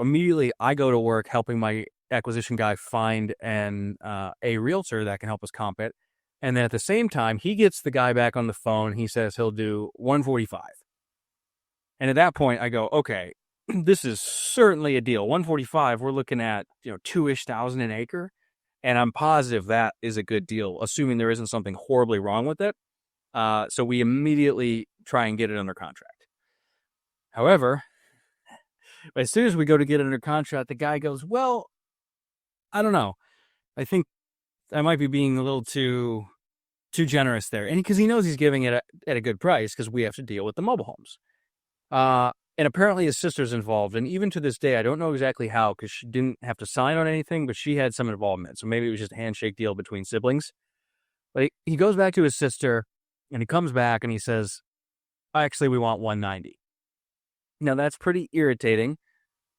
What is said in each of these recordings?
immediately I go to work helping my acquisition guy find a realtor that can help us comp it. And then at the same time, he gets the guy back on the phone. He says he'll do 145. And at that point, I go, okay, this is certainly a deal. 145, we're looking at, 2-ish thousand an acre. And I'm positive that is a good deal, assuming there isn't something horribly wrong with it. So we immediately try and get it under contract. However, as soon as we go to get it under contract, the guy goes, well, I don't know. I think I might be being a little too generous there. And because he knows he's giving it at a good price because we have to deal with the mobile homes. And apparently his sister's involved. And even to this day, I don't know exactly how because she didn't have to sign on anything, but she had some involvement. So maybe it was just a handshake deal between siblings. But he goes back to his sister and he comes back and he says, actually, we want 190. Now, that's pretty irritating.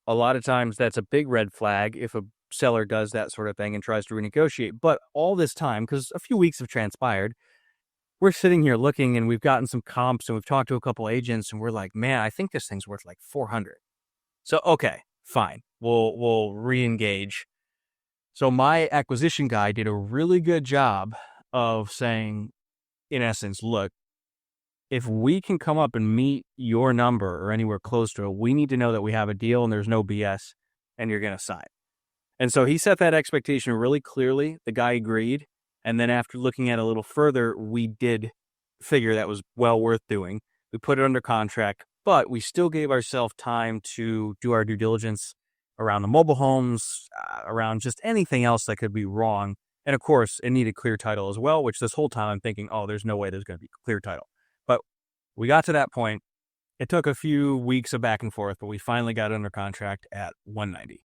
A lot of times that's a big red flag if a seller does that sort of thing and tries to renegotiate. But all this time, because a few weeks have transpired, we're sitting here looking and we've gotten some comps and we've talked to a couple agents and we're like, man, I think this thing's worth like 400. So, okay, fine. We'll re-engage. So my acquisition guy did a really good job of saying, in essence, look, if we can come up and meet your number or anywhere close to it, we need to know that we have a deal and there's no BS and you're going to sign. And so he set that expectation really clearly. The guy agreed. And then after looking at it a little further, we did figure that was well worth doing. We put it under contract, but we still gave ourselves time to do our due diligence around the mobile homes, around just anything else that could be wrong. And of course, it needed clear title as well, which this whole time I'm thinking, oh, there's no way there's going to be clear title. But we got to that point. It took a few weeks of back and forth, but we finally got it under contract at 190.